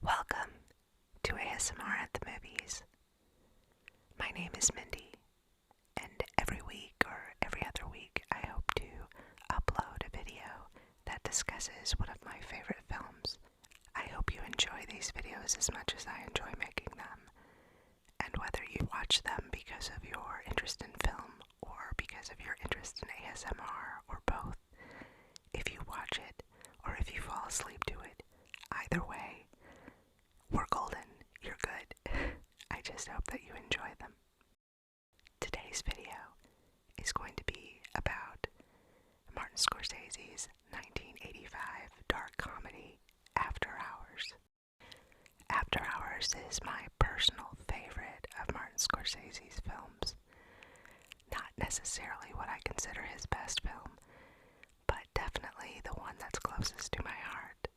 Welcome to ASMR at the Movies. My name is Mindy, and every week or every other week I hope to upload a video that discusses one of my favorite films. I hope you enjoy these videos as much as I enjoy making them, and whether you watch them because of your interest in film or because of your interest in ASMR or both, if you watch it or if you fall asleep to it, either way, we're golden. You're good. I just hope that you enjoy them. Today's video is going to be about Martin Scorsese's 1985 dark comedy, After Hours. After Hours is my personal favorite of Martin Scorsese's films. Not necessarily what I consider his best film, but definitely the one that's closest to my heart.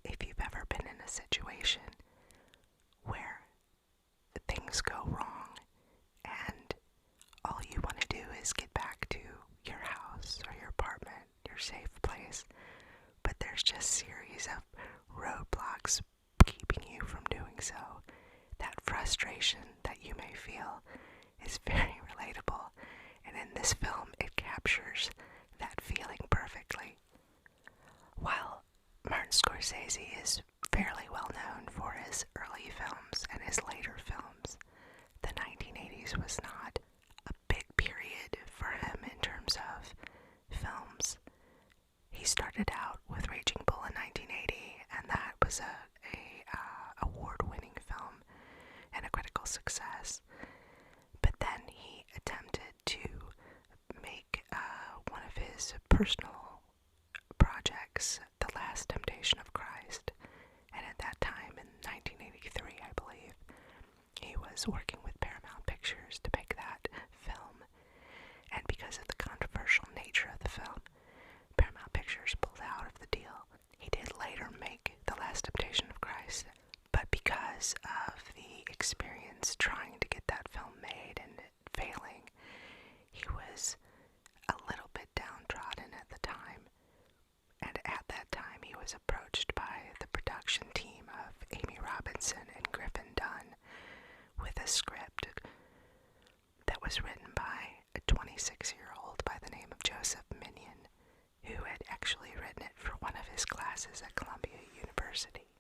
If you've ever been in a situation where things go wrong and all you want to do is get back to your house or your apartment, your safe place, but there's just a series of roadblocks keeping you from doing so, that frustration that you may feel is very relatable, and in this film it captures that feeling perfectly. While Martin Scorsese is fairly well known for his early films and his later films, the 1980s was not a big period for him in terms of films. He started out with Raging Bull in 1980, and that was a award-winning film and a critical success. But then he attempted to make one of his personal projects, The Last Temptation of Christ, and at that time, in 1983, I believe, he was working with Paramount Pictures to make that film, and because of the controversial nature of the film, Paramount Pictures pulled out of the deal. He did later make The Last Temptation of Christ, but because of the experience trying to get that film made and it failing, he was a little bit downtrodden at the time. And at that time, he was approached by the production team of Amy Robinson and Griffin Dunn with a script that was written by a 26-year-old by the name of Joseph Minion, who had actually written it for one of his classes at Columbia University.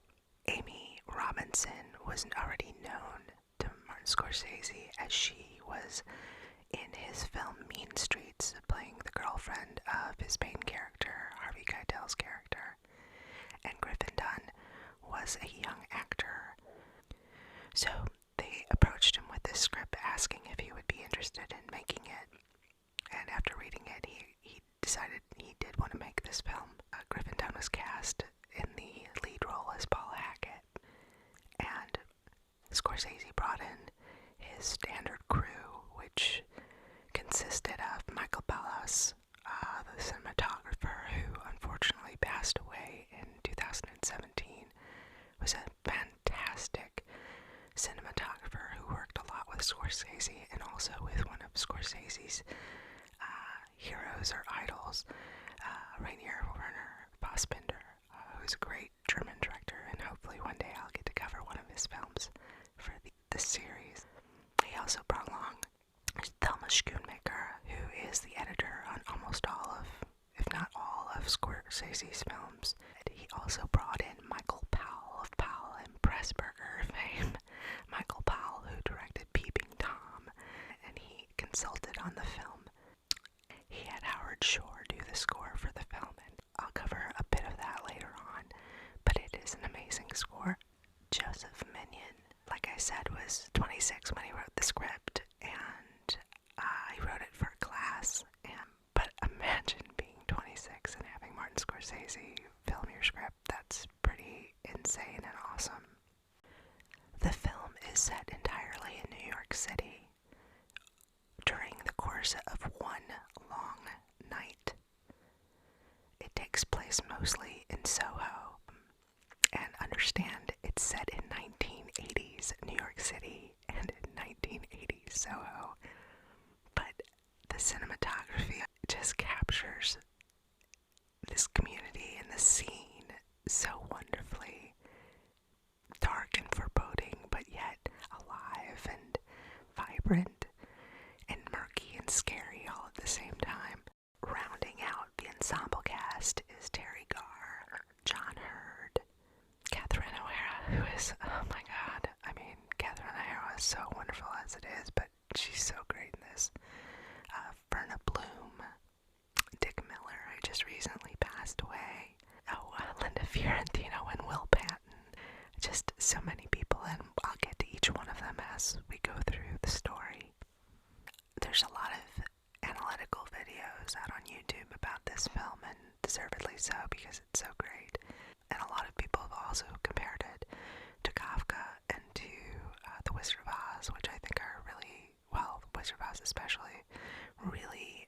Amy Robinson was already known to Martin Scorsese as she was in his film Mean Streets, playing the girlfriend of his main character, Harvey Keitel's character, and Griffin Dunn was a young actor. So they approached him with this script asking if he would be interested in making it, and after reading it, he decided he did want to make this film. Griffin Dunn was cast in the lead role as Paul Hackett, and Scorsese brought in his standard crew, which consisted of Michael Bellos, the cinematographer who unfortunately passed away in 2017, was a fantastic cinematographer who worked a lot with Scorsese and also with one of Scorsese's heroes or idols, Rainier Werner Fassbinder, who's a great German director, and hopefully one day I'll get to cover one of his films for the series. He also brought along Thelma Schoonmaker, who is the editor on almost all of, if not all of Scorsese's films. He also brought in Michael Powell of Powell and Pressburger fame. Michael Powell, who directed Peeping Tom, and he consulted on the film. He had Howard Shore do the score for the film, and I'll cover a bit of that later on, but it is an amazing score. Joseph Minion, like I said, was 26 when he wrote the script, and he wrote it for a class, but imagine being 26 and having Martin Scorsese film your script. That's pretty insane and awesome. The film is set entirely in New York City during the course of one long night. It takes place mostly in Soho, and understand it's set in 1980s New York City and in 1980s Soho, but the cinematography just captures this community and the scene so wonderfully. vibrant and murky and scary all at the same time. Rounding out the ensemble cast is Terry Garr, John Hurd, Catherine O'Hara, who is, oh my god, I mean, Catherine O'Hara is so wonderful as it is, but she's so great in this. Verna Bloom, Dick Miller, who just recently passed away. Linda Fiorentino and Will Patton. Just so many people, and I'll get to each one of them as we go through the story. There's a lot of analytical videos out on YouTube about this film, and deservedly so because it's so great. And a lot of people have also compared it to Kafka and to The Wizard of Oz, which I think are really, well, The Wizard of Oz especially, really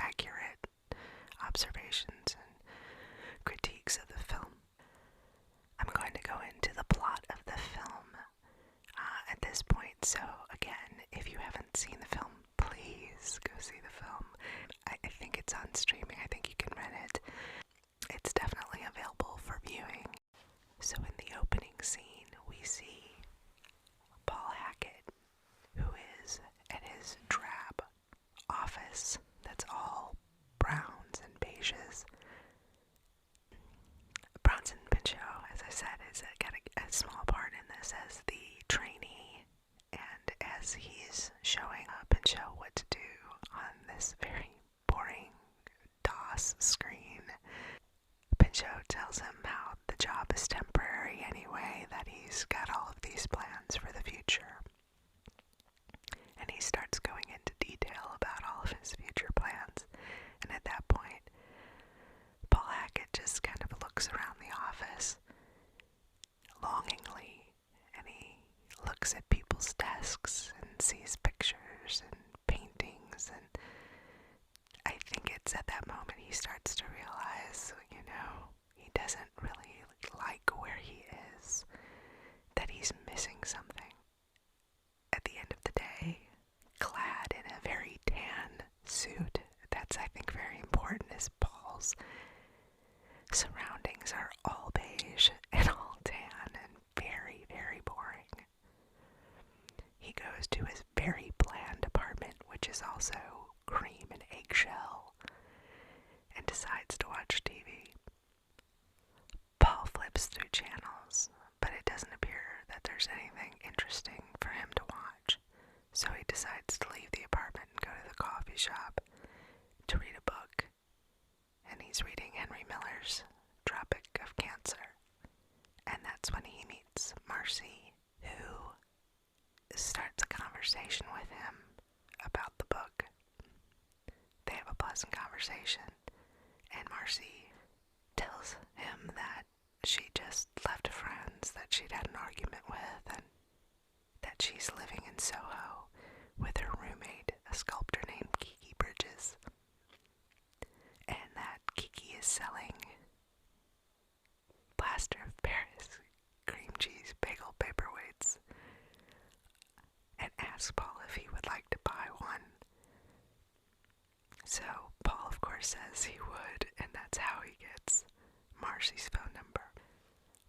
accurate observations and critiques of the film. I'm going to go into the plot of the film at this point, so again, if you haven't seen the film, please go see the film. I think it's on streaming. I think you can rent it. It's definitely available for viewing. So in the opening scene, we see Paul Hackett, who is at his drab office that's all browns and beiges. Bronson Pinchot, as I said, is got a small part in this as the trainee, and as he's showing Pinchot what to do on this very boring DOS screen, Pinchot tells him how the job is temporary anyway, that he's got all of these plans for the future. And he starts going into detail about all of his future plans. And at that point, Paul Hackett just kind of looks around the office longingly, and he looks at people's desks and sees pictures and paintings, and I think it's at that moment he starts to realize, he doesn't really like where he is, that he's missing something. At the end of the day, clad in a very tan suit, that's I think very important, is Paul's surroundings are all beige and all tan and very, very boring. He goes to his very bland apartment, which is also cream and eggshell, and decides to watch TV. Paul flips through channels, but it doesn't appear that there's anything interesting for him to watch, so he decides to leave the apartment and go to the coffee shop to read a book, and he's reading Henry Miller's Tropic of Cancer, and that's when he meets Marcy, who starts a conversation with him about the book. They have a pleasant conversation, and Marcy tells him that she just left friends that she'd had an argument with, and that she's living in Soho with her roommate, a sculptor named Kiki Bridges, and that Kiki is selling plaster of Paris cream cheese bagel paperweights, and asks Paul if he would like to buy one. So Paul, of course, says he would, and that's how he gets Marcy's phone number.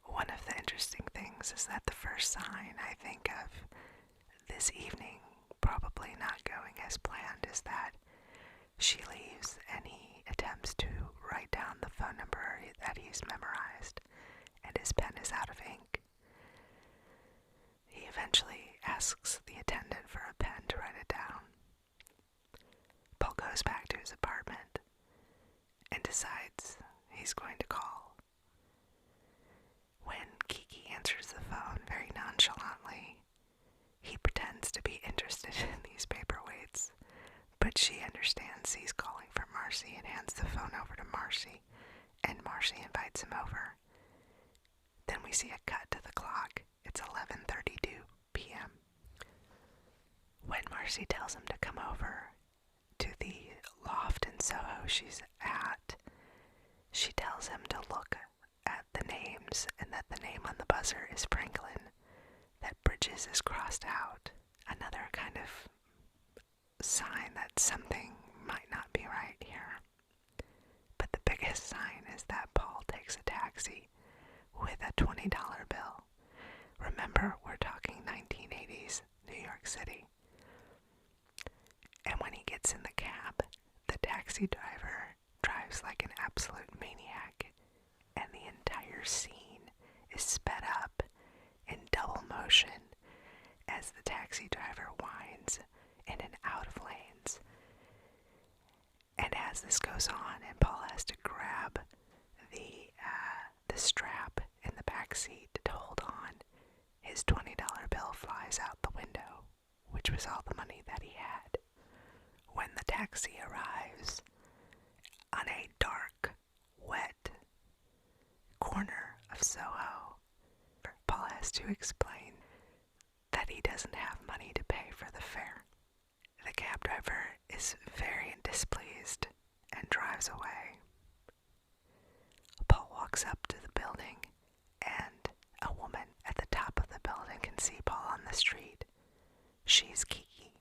One of the interesting things is that the first sign I think of this evening probably not going as planned is that she leaves and he attempts to write down the phone number that he's memorized, and his pen is out of ink. He eventually asks the attendant for a pen to write it down. Paul goes back to his apartment and decides he's going to call. When Kiki answers the phone very nonchalantly, he pretends to be interested in these paperweights, but she understands he's calling for Marcy and hands the phone over to Marcy, and Marcy invites him over. Then we see a cut to the clock. It's 11:32 p.m. When Marcy tells him to come over to the loft in Soho she's at, she tells him to look at the names and that the name on the buzzer is Franklin, that Bridges is crossed out. Another kind of sign that something might not be right here. But the biggest sign is that Paul takes a taxi with a $20 bill. Remember, we're talking 1980s New York City. gets in the cab, the taxi driver drives like an absolute maniac, and the entire scene is sped up in double motion as the taxi driver winds in and out of lanes. And as this goes on, and Paul has to grab the strap in the back seat to hold on, his $20 bill flies out the window, which was all the money that he had. When the taxi arrives on a dark, wet corner of Soho, Paul has to explain that he doesn't have money to pay for the fare. The cab driver is very displeased and drives away. Paul walks up to the building, and a woman at the top of the building can see Paul on the street. She's Kiki.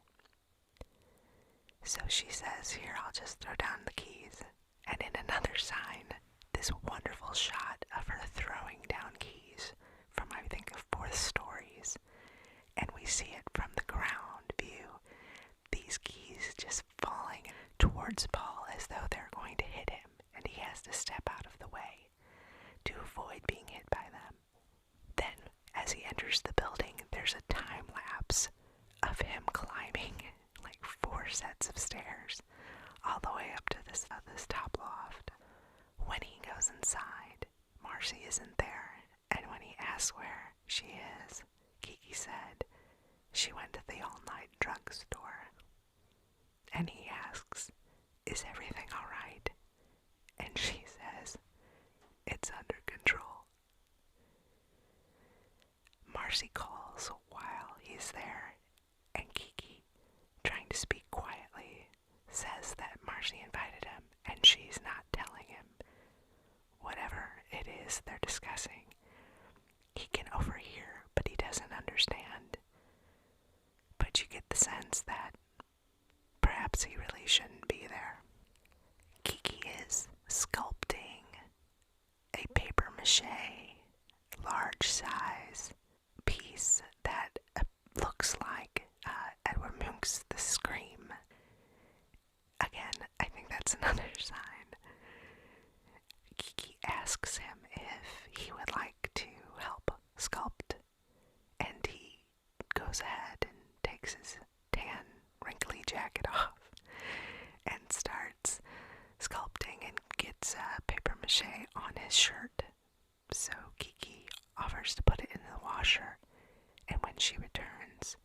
So she says, "Here, I'll just throw down the keys." And in another sign, this wonderful shot of her throwing down keys from, I think, 4 stories. And we see it from the ground view. These keys just falling towards Paul as though they're going to hit him, and he has to step out of the way to avoid being hit by them. Then, as he enters the building, there's a time lapse of him climbing like 4 sets of stairs all the way up to this top loft. When he goes inside, Marcy isn't there, and when he asks where she is, Kiki said she went to the all-night drugstore. And he asks, "Is everything all right?" And she says, "It's under control." Marcy calls while he's there, and Kiki, trying to speak quietly, says that Marcy invited him and she's not telling him whatever it is they're discussing. He can overhear, but he doesn't understand. But you get the sense that perhaps he really shouldn't be there. Kiki is sculpting a papier-mâché, large-size piece that looks like Edward Munch's The Scream. Again, I think that's another sign. Kiki asks him if he would like to help sculpt, and he goes ahead and takes his tan, wrinkly jacket off and starts sculpting and gets papier-mâché on his shirt. So Kiki offers to put it in the washer, and when she returns,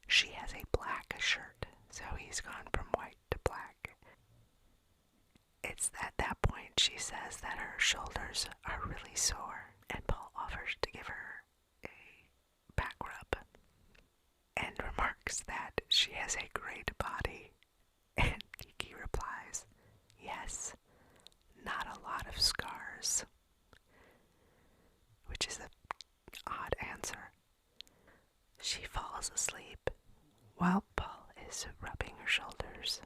she has a black shirt, so he's gone from white to black. It's at that point she says that her shoulders are really sore, and Paul offers to give her a back rub, and remarks that she has a great body, and Kiki replies, "Yes, not a lot of scars," which is an odd answer. She falls asleep while Paul is rubbing her shoulders,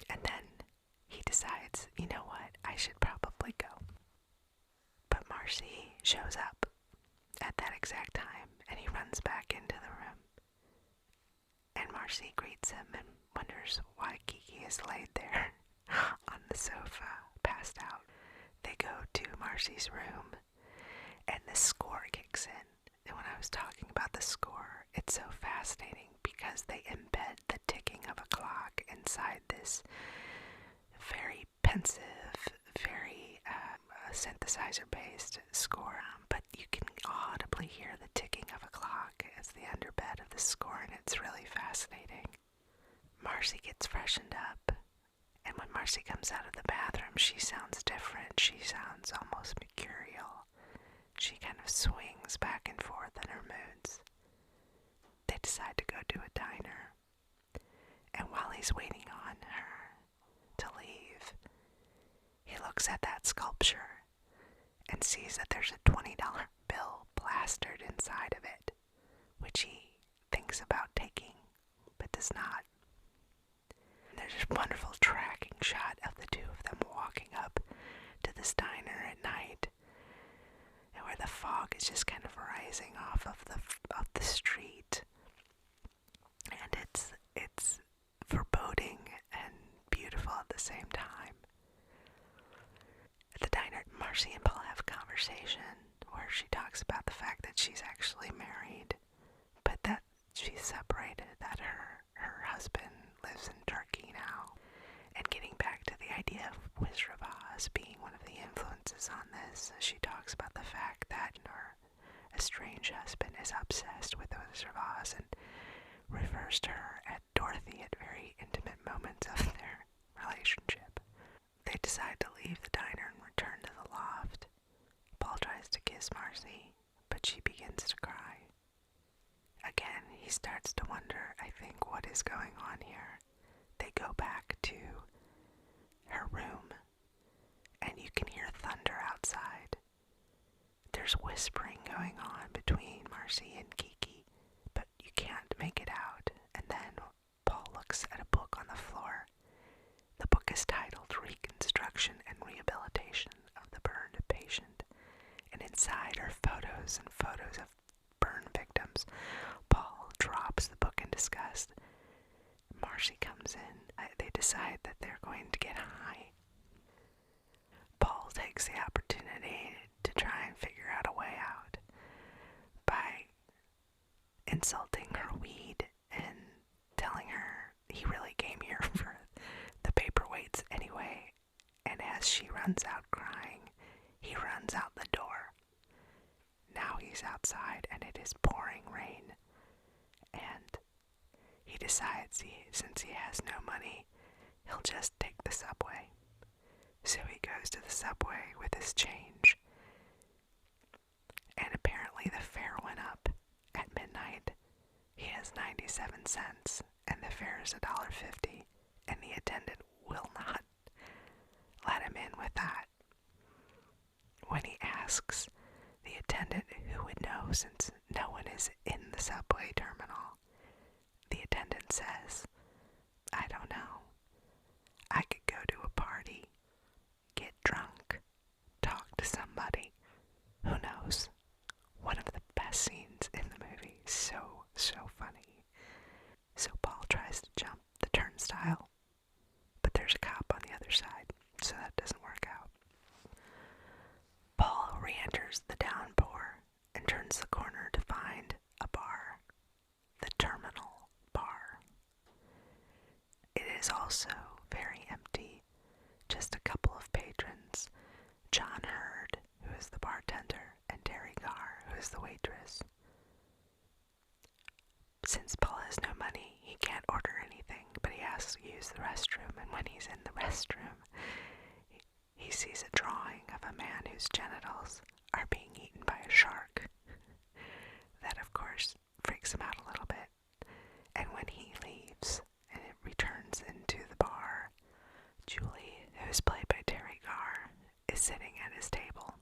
and then he decides, you know what, I should probably go. But Marcy shows up at that exact time, and he runs back into the room. And Marcy greets him and wonders why Kiki is laid there on the sofa, passed out. They go to Marcy's room, and the score kicks in. And when I was talking about the score, it's so fascinating because they embed the ticking of a clock inside this very pensive, very synthesizer-based score. But you can audibly hear the ticking of a clock as the underbed of the score, and it's really fascinating. Marcy gets freshened up, and when Marcy comes out of the bathroom, she sounds different. She sounds almost mercurial. She kind of swings back and forth in her moods. They decide to go to a diner, and while he's waiting on her to leave, he looks at that sculpture and sees that there's a $20 bill plastered inside of it, which he thinks about taking, but does not. And there's this wonderful tracking shot of the two of them walking up to this diner at night, and where the fog is just kind of rising off of the street, and it's foreboding Marcy and Paul have a conversation where she talks about the fact that she's actually married, but that she's separated, that her husband lives in Turkey now. And getting back to the idea of Wizard of Oz being one of the influences on this, she talks about the fact that her estranged husband is obsessed with the Wizard of Oz and refers to her as Dorothy at very intimate moments of their relationship. They decide to leave the diner and return to the loft. Paul tries to kiss Marcy, but she begins to cry. Again, he starts to wonder, I think, what is going on here. They go back to her room, and you can hear thunder outside. There's whispering going on between Marcy and Kiki, but you can't make it out. And then Paul looks at a book on the floor. The book is titled Reconstruction and Rehabilitation of the Burned Patient, and inside are photos and photos of burn victims. Paul drops the book in disgust. Marcy comes in. They decide that they're going to get high. Paul takes the opportunity to try and figure out a way out by insulting her weed and telling her he really came here for the paperweights anyway. And as she runs out crying, he runs out the door. Now he's outside and it is pouring rain, and he decides since he has no money, he'll just take the subway. So he goes to the subway with his change, and apparently the fare went up at midnight. He has 97 cents, and the fare is $1.50, and the attendant will not let him in with that. When he asks the attendant who would know since no one is in the subway terminal, the attendant says, I don't know. I could go to a party, get drunk, talk to somebody. Who knows? One of the best scenes in the movie. So funny. So Paul tries to jump the turnstile, but there's a cop on the other side, so that doesn't work out. Paul re-enters the downpour and turns the corner to find a bar. The Terminal Bar. It is also very empty. Just a couple of patrons, John Hurd, who is the bartender, and Terry Garr, who is the waitress. Since Paul has no money, he can't order anything, but he asks to use the restroom, and when he's in the restroom, he sees a drawing of a man whose genitals are being eaten by a shark. That, of course, freaks him out a little bit. And when he leaves and it returns into the bar, Julie, who is played by Terry Garr, is sitting at his table.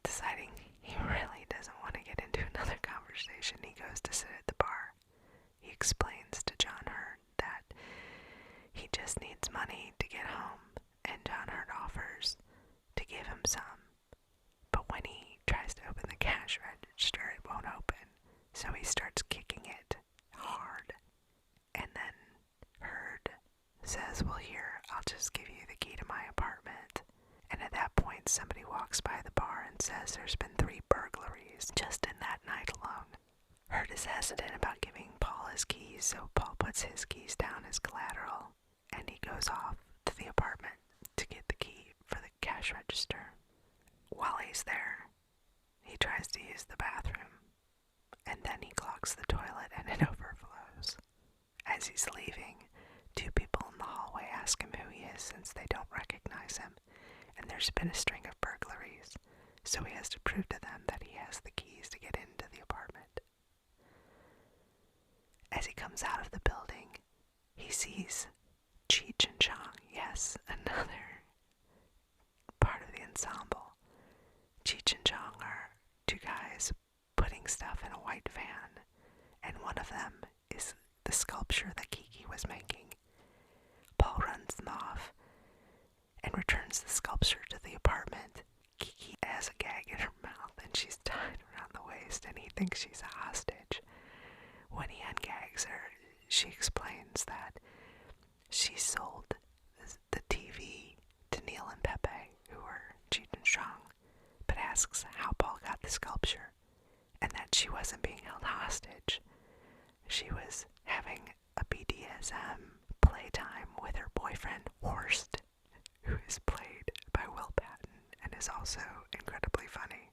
Deciding he really doesn't want to get into another conversation, he goes to sit at the bar. He explains to John Hurd that he just needs money to get home, and John Hurd offers to give him some. But when he tries to open the cash register, it won't open, so he starts kicking it hard. And then Hurd says, well, here, I'll just give you the key to my apartment. And at that point, somebody walks by the bar and says there's been 3 burglaries just in that night alone. Hurd is hesitant about giving Paul his keys, so Paul puts his keys down as collateral, and he goes off to the apartment to get the key for the cash register. While he's there, he tries to use the bathroom, and then he clogs the toilet and it overflows. As he's leaving, 2 people in the hallway ask him who he is since they don't recognize him, and there's been a string of burglaries, so he has to prove to them that he has the keys to get into the apartment. As he comes out of the building, he sees Cheech and Chong, yes, another part of the ensemble. Cheech and Chong are 2 guys putting stuff in a white van, and one of them is the sculpture that Kiki was making. Paul runs them off and returns the sculpture to the apartment. Kiki has a gag in her mouth and she's tied around the waist, and he thinks she's a hostage. When he ungags her, she explains that she sold the TV to Neil and Pepe, who were Cheech and Chong, asks how Paul got the sculpture and that she wasn't being held hostage. She was having a BDSM playtime with her boyfriend, Horst, who is played by Will Patton and is also incredibly funny.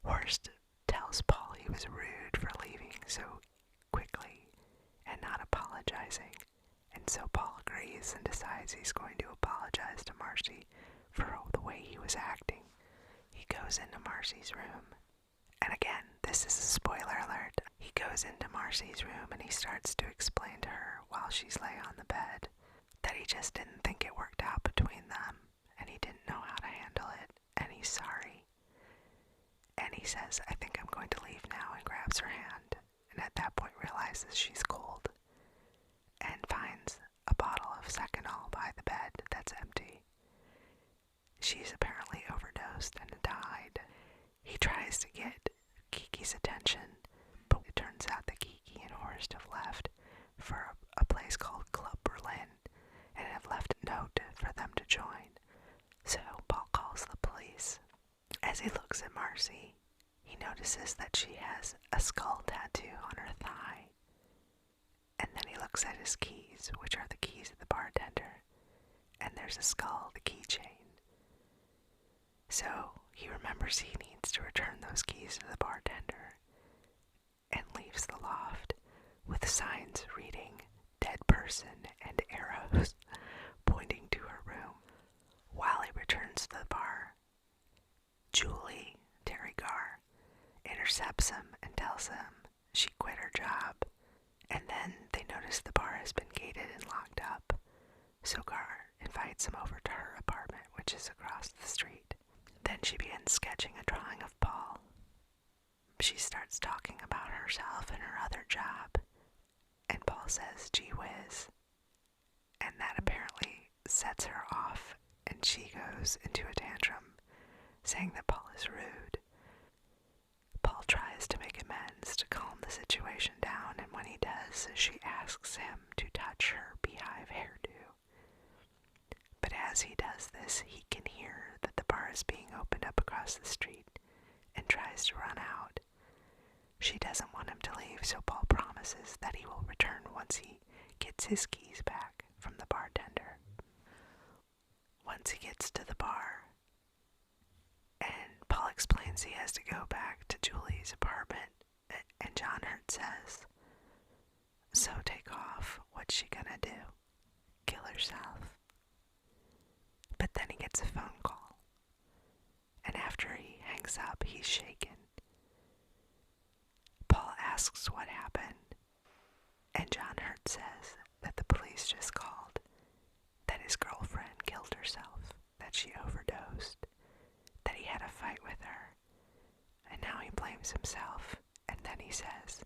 Horst tells Paul he was rude for leaving so quickly and not apologizing, and so Paul agrees and decides he's going to apologize to Marcy for the way he was acting. He goes into Marcy's room, and again, this is a spoiler alert. He goes into Marcy's room and he starts to explain to her while she's laying on the bed that he just didn't think it worked out between them, and he didn't know how to handle it, and he's sorry. And he says, I think I'm going to leave now, and grabs her hand, and at that point realizes she's cold, and finds a bottle of Seconal by the bed that's empty. She's apparently overdosed and died. He tries to get Kiki's attention, but it turns out that Kiki and Horst have left for a place called Club Berlin, and have left a note for them to join. So Paul calls the police. As he looks at Marcy, he notices that she has a skull tattoo on her thigh. And then he looks at his keys, which are the keys of the bartender, and there's a skull, the keychain. So he remembers he needs to return those keys to the bartender, and leaves the loft with signs reading dead person and arrows pointing to her room. While he returns to the bar, Julie, Terry Garr, intercepts him and tells him she quit her job, and then they notice the bar has been gated and locked up, so Garr invites him over to her apartment, which is across the street. Then she begins sketching a drawing of Paul. She starts talking about herself and her other job, and Paul says, gee whiz, and that apparently sets her off, and she goes into a tantrum, saying that Paul is rude. Paul tries to make amends to calm the situation down, and when he does, she asks him to touch her beehive hairdo. But as he does this, he can hear that the bar is being opened up across the street, and tries to run out. She doesn't want him to leave, so Paul promises that he will return once he gets his keys back from the bartender. Once he gets to the bar, and Paul explains he has to go back to Julie's apartment, and John Hurt says, so take off, what's she gonna do? Kill herself? But then he gets a phone call, and after he hangs up, he's shaken. Paul asks what happened, and John Hurt says that the police just called, that his girlfriend killed herself, that she overdosed, that he had a fight with her, and now he blames himself, and then he says,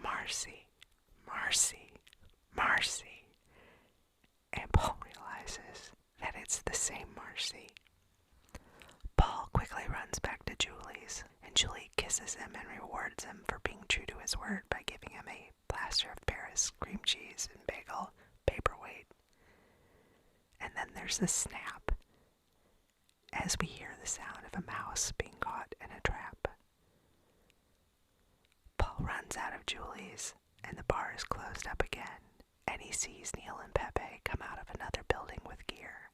Marcy, Marcy, Marcy, and Paul realizes that it's the same Marcy. Paul quickly runs back to Julie's, and Julie kisses him and rewards him for being true to his word by giving him a plaster of Paris, cream cheese, and bagel paperweight. And then there's the snap, as we hear the sound of a mouse being caught in a trap. Paul runs out of Julie's, and the bar is closed up again, and he sees Neil and Pepe come out of another building with gear.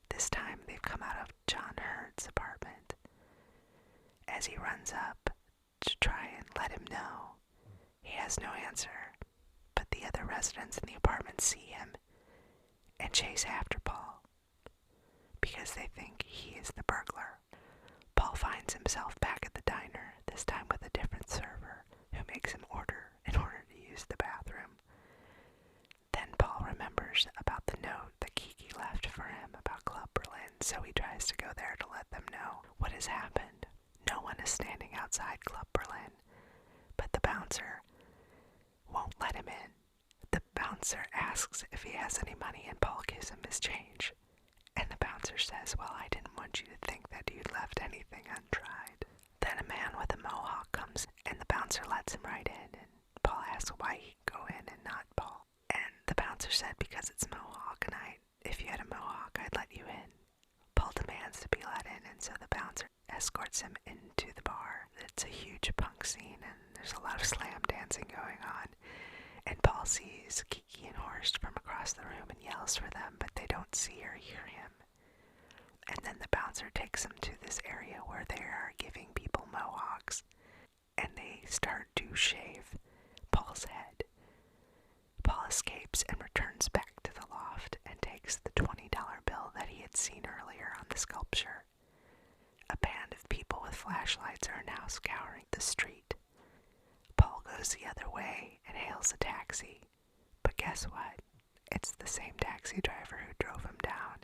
This time they've come out of John Hurt's apartment. As he runs up to try and let him know, he has no answer, but the other residents in the apartment see him and chase after Paul because they think he is the burglar. Paul finds himself back at the diner, this time with a different server who makes him order in order to use the bathroom. Then Paul remembers about the note that Kiki left for him about Club Berlin, so he tries to go there to let them know what has happened. No one is standing outside Club Berlin, but the bouncer won't let him in. The bouncer asks if he has any money, and Paul gives him his change. And the bouncer says, well, I didn't want you to think that you'd left anything untried. Then a man with a mohawk comes, and the bouncer lets him right in, and Paul asks why he can go in and not Paul. And the bouncer said, because it's Mohawk night. If you had a mohawk, I'd let you in. Paul demands to be escorts him into the bar. It's a huge punk scene, and there's a lot of slam dancing going on. And Paul sees Kiki and Horst from across the room and yells for them, but they don't see or hear him. And then the bouncer takes him to this area where they are giving people mohawks, and they start to shave Paul's head. Paul escapes and returns back to the loft and takes the $20 bill that he had seen earlier on the sculpture. A band of people with flashlights are now scouring the street. Paul goes the other way and hails a taxi, but guess what? It's the same taxi driver who drove him down.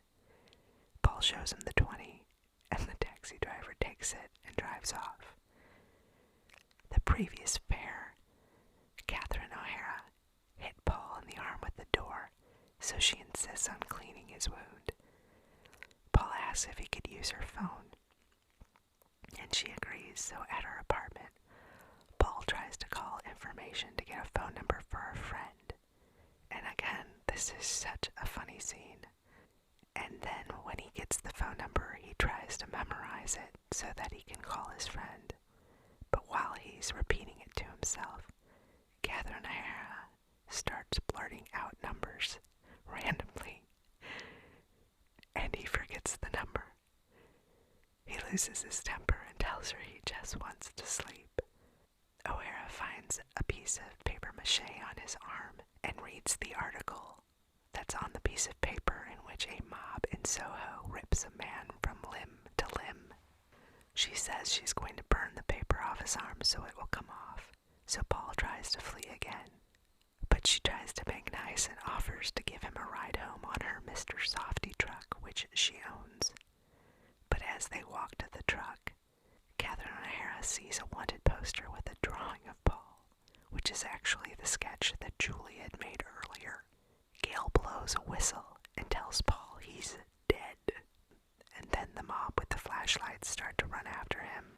Paul shows him the 20, and the taxi driver takes it and drives off. The previous pair, Catherine O'Hara, hit Paul in the arm with the door, so she insists on cleaning his wound. Paul asks if he could use her phone, and she agrees, so at her apartment, Paul tries to call information to get a phone number for a friend. And again, this is such a funny scene. And then when he gets the phone number, he tries to memorize it so that he can call his friend. But while he's repeating it to himself, Catherine O'Hara starts blurting out numbers randomly, and he forgets the number. He loses his temper and tells her he just wants to sleep. O'Hara finds a piece of paper mache on his arm and reads the article that's on the piece of paper in which a mob in Soho rips a man from limb to limb. She says she's going to burn the paper off his arm so it will come off, so Paul tries to flee again. But she tries to make nice and offers to give him a ride home on her Mr. Softy truck, which she owns. But as they walk to the truck, Catherine O'Hara sees a wanted poster with a drawing of Paul, which is actually the sketch that Julie had made earlier. Gail blows a whistle and tells Paul he's dead. And then the mob with the flashlights start to run after him.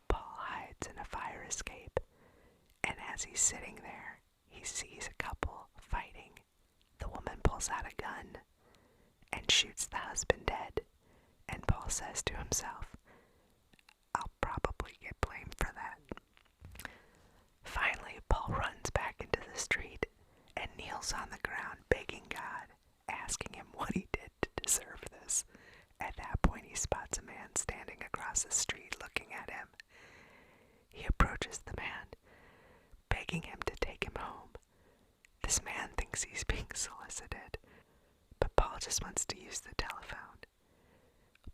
Paul hides in a fire escape, and as he's sitting there, he sees a couple fighting. The woman pulls out a gun and shoots the husband dead, and Paul says to himself, I'll probably get blamed for that. Finally, Paul runs back into the street and kneels on the ground begging God, asking him what he did to deserve this. At that point, he spots a man standing across the street looking at him. He approaches the man, begging him to take him home. This man thinks he's being solicited, but Paul just wants to use the telephone.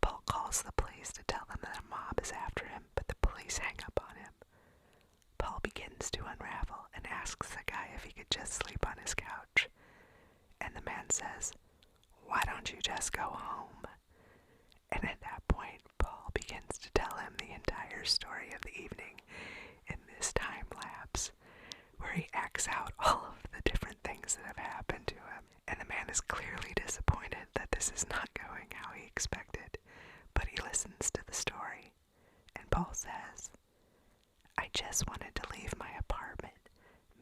Paul calls the police to tell them that a mob is after him, but the police hang up on him. Paul begins to unravel and asks the guy if he could just sleep on his couch. And the man says, why don't you just go home? And at that point, Paul begins to tell him the entire story of the evening in this time lapse, where he acts out all of the different things that have happened to him. And the man is clearly disappointed that this is not going how he expected, but he listens to the story. And Paul says, I just wanted to leave my apartment,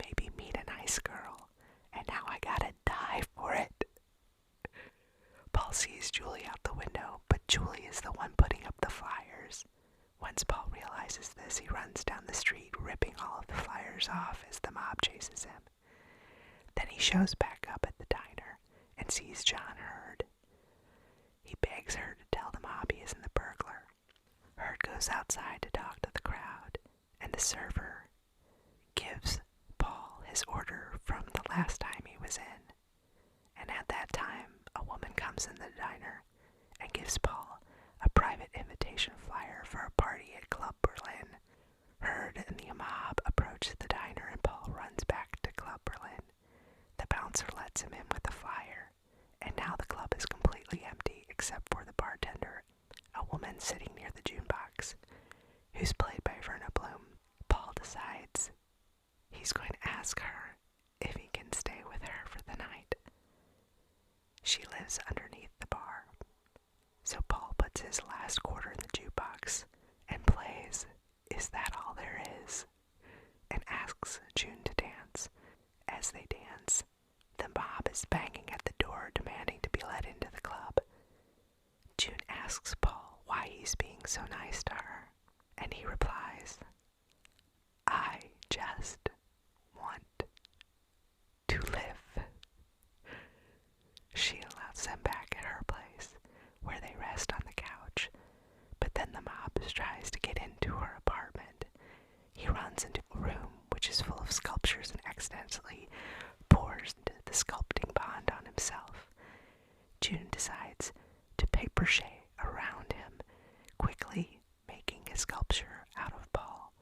maybe meet a nice girl, and now I gotta die for it. Paul sees Julie out the window, but Julie is the one putting up the flyers. Once Paul realizes this, he runs down the street, ripping all of the flyers off as the mob chases him. Then he shows back up at the diner and sees John Hurd. He begs her to tell the mob he isn't the burglar. Hurd goes outside to talk to the crowd, and the server gives Paul his order from the last time he was in. And at that time, a woman comes in the diner and gives Paul a private invitation flyer for a party at Club Berlin. Hurd and the mob approach the diner, and Paul runs back to Club Berlin. The bouncer lets him in with the flyer, and now the club is completely empty except for the bartender, a woman sitting near the jukebox, who's played by Verna Bloom. Paul decides he's going to ask her if he can stay with her for the night. She lives underneath the bar, so Paul puts his last quarter in the jukebox and plays Is That All There Is? And asks June to dance. As they dance, the mob is banging at the door demanding to be let into the club. June asks Paul why he he's being so nice to her. And he replies, "I just want to live." She allows them back at her place, where they rest on the couch, but then the mob tries to get into her apartment. He runs into a room which is full of sculptures and accidentally pours the sculpting bond on himself. June decides to papier-mâché around him, quickly making a sculpture out of Paul.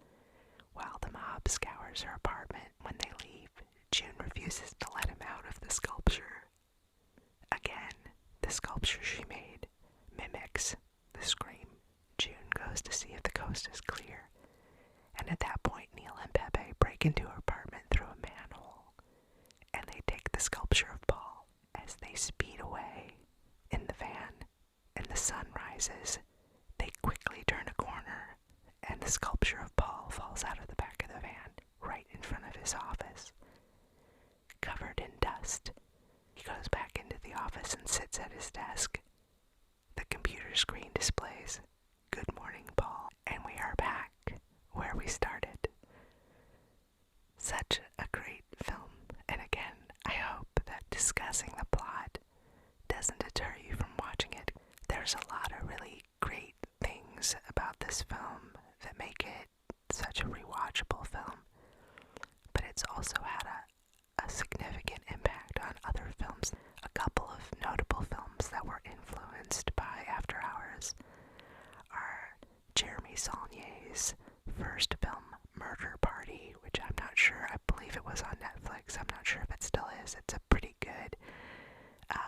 While the mob scours her apartment, when they leave, June refuses to let him out of the sculpture. Again, the sculpture she made mimics the scream. June goes to see if the coast is clear, and at that point Neil and Pepe break into her apartment through a manhole, and they take the sculpture of Paul. As they speed away in the van and the sun rises, they quickly turn a corner, and the sculpture of Paul falls out of the back of the van right in front of his office. Covered in dust, he goes back into the office and sits at his desk. The computer screen displays, "Good morning, Paul," and we are back where we started. Such a great film, and again, I hope that discussing the plot doesn't deter you from watching it. There's a lot of really great things about this film that make it such a rewatchable film, but it's also had a significant impact on other films. A couple of notable films that were influenced by After Hours are Jeremy Saulnier's first film, Murder Party, which I'm not sure, I believe it was on Netflix, I'm not sure if it still is. It's a pretty good,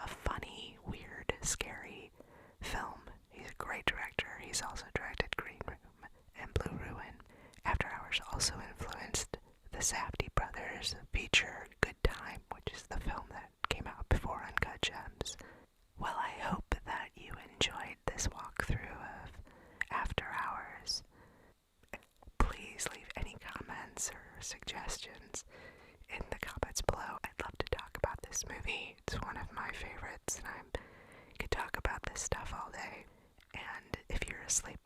funny, weird, scary film. He's a great director. He's also directed Green Room and Blue Ruin. After Hours also influenced the Safdie brothers' feature Good Time, which is the film that came out before Uncut Gems. Well, I hope that you enjoyed this walkthrough of After Hours. Please leave any comments or suggestions in the comments below. I'd love to talk about this movie. It's one of my favorites, and I could talk about this stuff all day. And if you're asleep